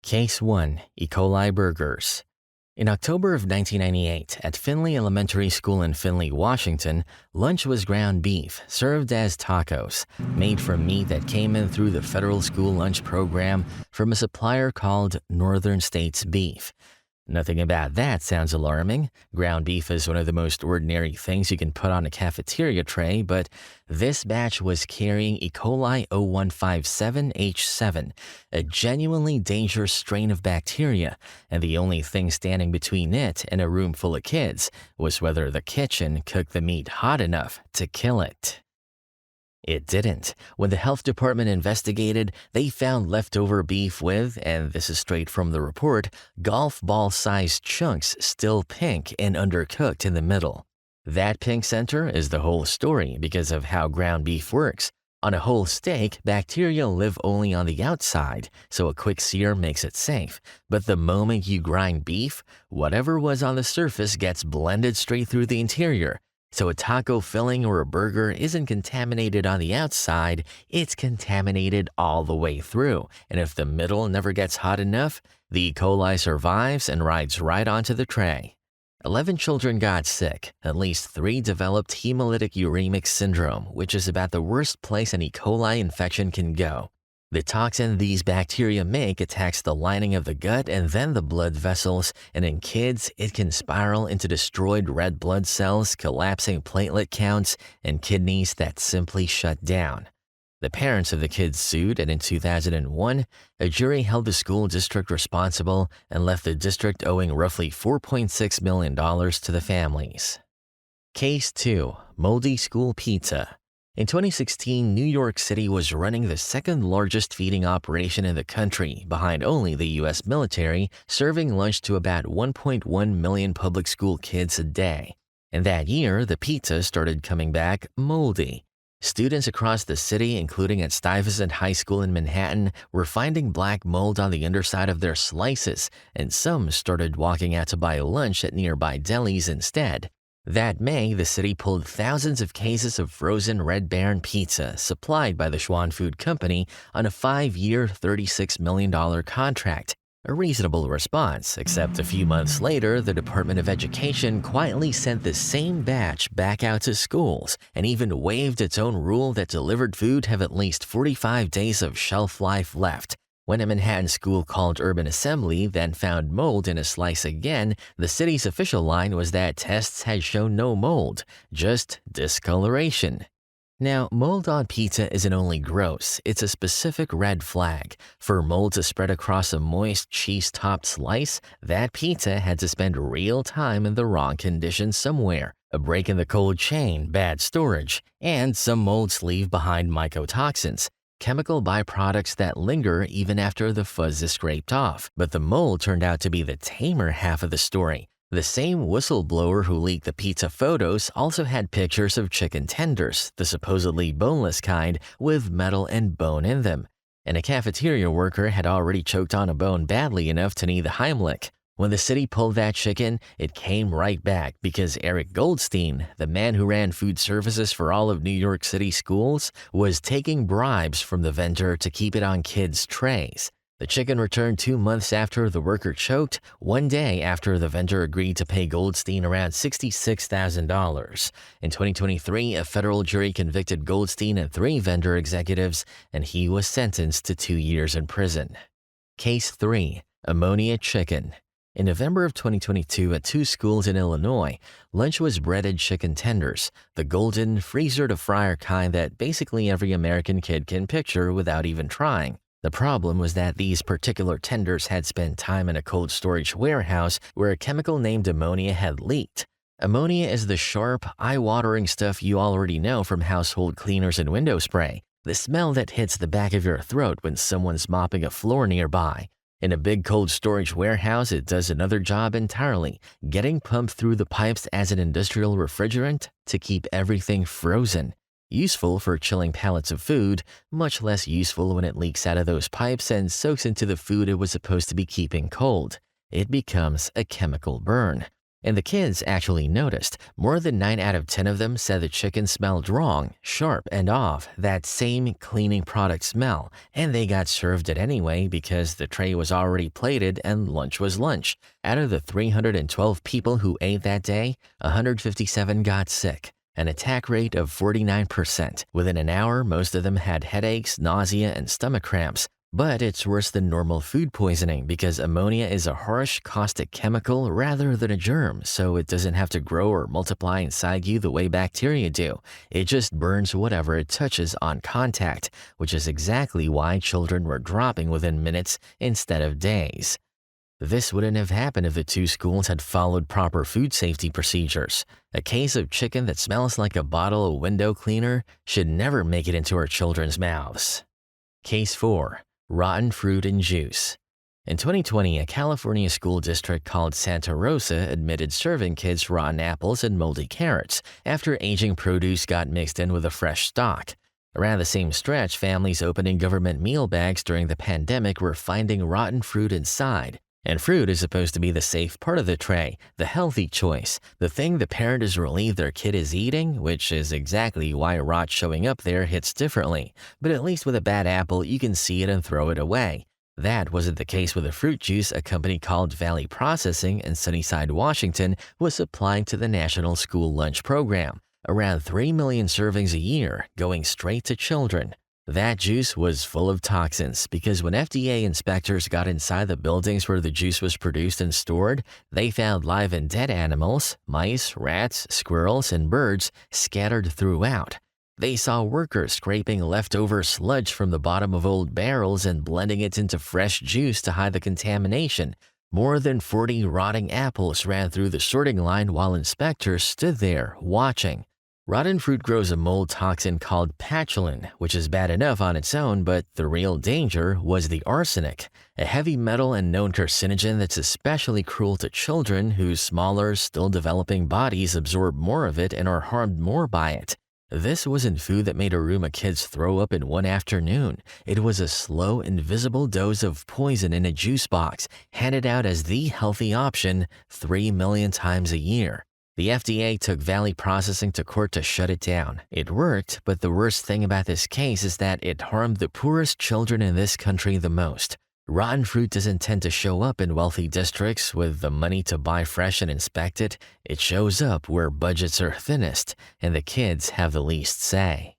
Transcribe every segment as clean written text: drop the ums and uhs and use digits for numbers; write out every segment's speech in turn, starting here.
Case 1. E. coli burgers. In October of 1998, at Findlay Elementary School in Findlay, Washington, lunch was ground beef served as tacos, made from meat that came in through the federal school lunch program from a supplier called Northern States Beef. Nothing about that sounds alarming. Ground beef is one of the most ordinary things you can put on a cafeteria tray, but this batch was carrying E. coli 0157H7, a genuinely dangerous strain of bacteria, and the only thing standing between it and a room full of kids was whether the kitchen cooked the meat hot enough to kill it. It didn't. When the health department investigated, they found leftover beef with, and this is straight from the report, golf ball-sized chunks still pink and undercooked in the middle. That pink center is the whole story because of how ground beef works. On a whole steak, bacteria live only on the outside, so a quick sear makes it safe. But the moment you grind beef, whatever was on the surface gets blended straight through the interior. So a taco filling or a burger isn't contaminated on the outside, it's contaminated all the way through. And if the middle never gets hot enough, the E. coli survives and rides right onto the tray. 11 children got sick. At least 3 developed hemolytic uremic syndrome, which is about the worst place an E. coli infection can go. The toxin these bacteria make attacks the lining of the gut and then the blood vessels, and in kids, it can spiral into destroyed red blood cells, collapsing platelet counts, and kidneys that simply shut down. The parents of the kids sued, and in 2001, a jury held the school district responsible and left the district owing roughly $4.6 million to the families. Case 2. Moldy School Pizza. In 2016, New York City was running the second largest feeding operation in the country, behind only the U.S. military, serving lunch to about 1.1 million public school kids a day. And that year, the pizza started coming back moldy. Students across the city, including at Stuyvesant High School in Manhattan, were finding black mold on the underside of their slices, and some started walking out to buy lunch at nearby delis instead. That May, the city pulled thousands of cases of frozen Red Baron pizza supplied by the Schwan Food Company on a 5-year, $36 million contract. A reasonable response, except a few months later, the Department of Education quietly sent the same batch back out to schools and even waived its own rule that delivered food have at least 45 days of shelf life left. When a Manhattan school called Urban Assembly then found mold in a slice again, the city's official line was that tests had shown no mold, just discoloration. Now, mold on pizza isn't only gross, it's a specific red flag. For mold to spread across a moist, cheese-topped slice, that pizza had to spend real time in the wrong conditions somewhere. A break in the cold chain, bad storage, and some molds leave behind mycotoxins, chemical byproducts that linger even after the fuzz is scraped off. But the mold turned out to be the tamer half of the story. The same whistleblower who leaked the pizza photos also had pictures of chicken tenders, the supposedly boneless kind, with metal and bone in them. And a cafeteria worker had already choked on a bone badly enough to need the Heimlich. When the city pulled that chicken, it came right back because Eric Goldstein, the man who ran food services for all of New York City schools, was taking bribes from the vendor to keep it on kids' trays. The chicken returned 2 months after the worker choked, 1 day after the vendor agreed to pay Goldstein around $66,000. In 2023, a federal jury convicted Goldstein and 3 vendor executives, and he was sentenced to 2 years in prison. Case 3. Ammonia Chicken. In November of 2022, at 2 schools in Illinois, lunch was breaded chicken tenders, the golden, freezer-to-fryer kind that basically every American kid can picture without even trying. The problem was that these particular tenders had spent time in a cold storage warehouse where a chemical named ammonia had leaked. Ammonia is the sharp, eye-watering stuff you already know from household cleaners and window spray, the smell that hits the back of your throat when someone's mopping a floor nearby. In a big cold storage warehouse, it does another job entirely, getting pumped through the pipes as an industrial refrigerant to keep everything frozen. Useful for chilling pallets of food, much less useful when it leaks out of those pipes and soaks into the food it was supposed to be keeping cold. It becomes a chemical burn. And the kids actually noticed. More than 9 out of 10 of them said the chicken smelled wrong, sharp, and off, that same cleaning product smell, and they got served it anyway because the tray was already plated and lunch was lunch. Out of the 312 people who ate that day, 157 got sick, an attack rate of 49%. Within an hour, most of them had headaches, nausea, and stomach cramps. But it's worse than normal food poisoning because ammonia is a harsh, caustic chemical rather than a germ, so it doesn't have to grow or multiply inside you the way bacteria do. It just burns whatever it touches on contact, which is exactly why children were dropping within minutes instead of days. This wouldn't have happened if the two schools had followed proper food safety procedures. A case of chicken that smells like a bottle of window cleaner should never make it into our children's mouths. Case 4. Rotten fruit and juice. In 2020, a California school district called Santa Rosa admitted serving kids rotten apples and moldy carrots after aging produce got mixed in with a fresh stock. Around the same stretch, families opening government meal bags during the pandemic were finding rotten fruit inside. And fruit is supposed to be the safe part of the tray, the healthy choice, the thing the parent is relieved their kid is eating, which is exactly why rot showing up there hits differently. But at least with a bad apple, you can see it and throw it away. That wasn't the case with a fruit juice a company called Valley Processing in Sunnyside, Washington was supplying to the National School Lunch Program. Around 3 million servings a year, going straight to children. That juice was full of toxins because when FDA inspectors got inside the buildings where the juice was produced and stored, they found live and dead animals, mice, rats, squirrels, and birds scattered throughout. They saw workers scraping leftover sludge from the bottom of old barrels and blending it into fresh juice to hide the contamination. More than 40 rotting apples ran through the sorting line while inspectors stood there watching. Rotten fruit grows a mold toxin called patchoulin, which is bad enough on its own, but the real danger was the arsenic, a heavy metal and known carcinogen that's especially cruel to children whose smaller, still developing bodies absorb more of it and are harmed more by it. This wasn't food that made a room of kids throw up in one afternoon. It was a slow, invisible dose of poison in a juice box, handed out as the healthy option 3 million times a year. The FDA took Valley Processing to court to shut it down. It worked, but the worst thing about this case is that it harmed the poorest children in this country the most. Rotten fruit doesn't tend to show up in wealthy districts with the money to buy fresh and inspect it. It shows up where budgets are thinnest and the kids have the least say.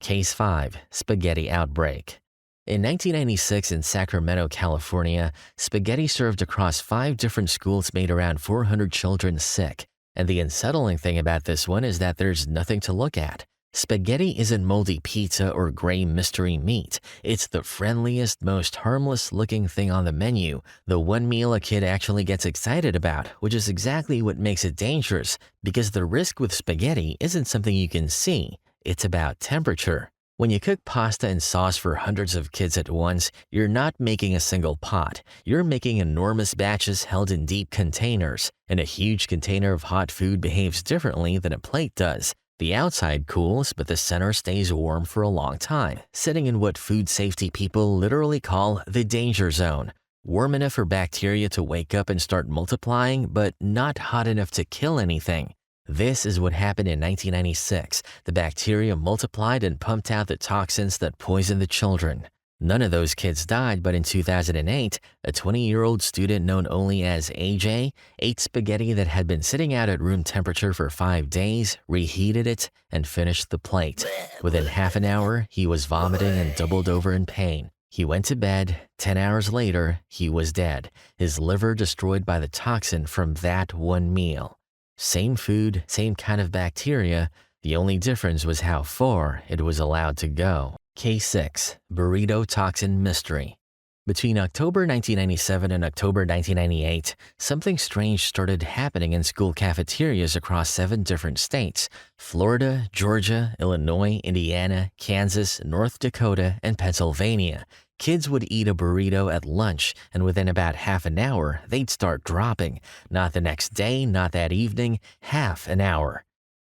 Case 5. Spaghetti Outbreak. In 1996 in Sacramento, California, spaghetti served across 5 different schools made around 400 children sick. And the unsettling thing about this one is that there's nothing to look at. Spaghetti isn't moldy pizza or gray mystery meat. It's the friendliest, most harmless-looking thing on the menu, the one meal a kid actually gets excited about, which is exactly what makes it dangerous, because the risk with spaghetti isn't something you can see. It's about temperature. When you cook pasta and sauce for hundreds of kids at once, you're not making a single pot. You're making enormous batches held in deep containers, and a huge container of hot food behaves differently than a plate does. The outside cools, but the center stays warm for a long time, sitting in what food safety people literally call the danger zone. Warm enough for bacteria to wake up and start multiplying, but not hot enough to kill anything. This is what happened in 1996. The bacteria multiplied and pumped out the toxins that poisoned the children. None of those kids died, but in 2008, a 20-year-old student known only as AJ ate spaghetti that had been sitting out at room temperature for 5 days, reheated it, and finished the plate. Within half an hour, he was vomiting and doubled over in pain. He went to bed. 10 hours later, he was dead, his liver destroyed by the toxin from that one meal. Same food, same kind of bacteria. The only difference was how far it was allowed to go. Case 6. Burrito Toxin Mystery. Between October 1997 and October 1998, something strange started happening in school cafeterias across 7 different states: Florida, Georgia, Illinois, Indiana, Kansas, North Dakota, and Pennsylvania. Kids would eat a burrito at lunch, and within about half an hour, they'd start dropping. Not the next day, not that evening, half an hour.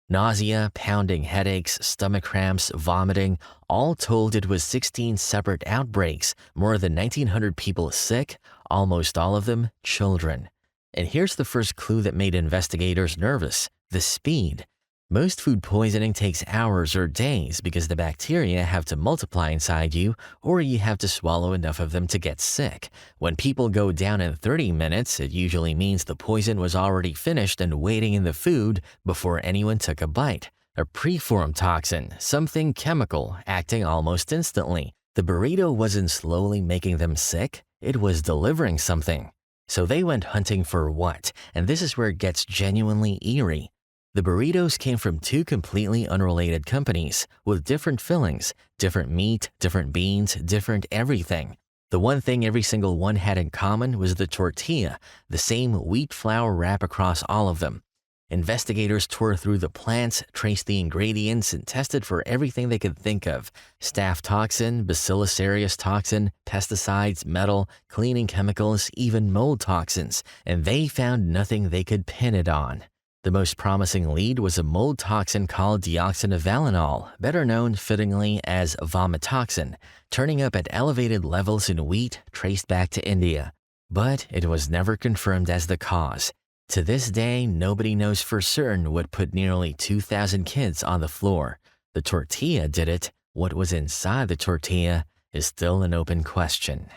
Nausea, pounding headaches, stomach cramps, vomiting. All told, it was 16 separate outbreaks, more than 1,900 people sick, almost all of them children. And here's the first clue that made investigators nervous: the speed. Most food poisoning takes hours or days because the bacteria have to multiply inside you, or you have to swallow enough of them to get sick. When people go down in 30 minutes, it usually means the poison was already finished and waiting in the food before anyone took a bite. A preformed toxin, something chemical, acting almost instantly. The burrito wasn't slowly making them sick, it was delivering something. So they went hunting for what? And this is where it gets genuinely eerie. The burritos came from two completely unrelated companies with different fillings, different meat, different beans, different everything. The one thing every single one had in common was the tortilla, the same wheat flour wrap across all of them. Investigators tore through the plants, traced the ingredients, and tested for everything they could think of: staph toxin, Bacillus cereus toxin, pesticides, metal, cleaning chemicals, even mold toxins, and they found nothing they could pin it on. The most promising lead was a mold toxin called deoxynivalenol, better known fittingly as vomitoxin, turning up at elevated levels in wheat traced back to India. But it was never confirmed as the cause. To this day, nobody knows for certain what put nearly 2,000 kids on the floor. The tortilla did it. What was inside the tortilla is still an open question.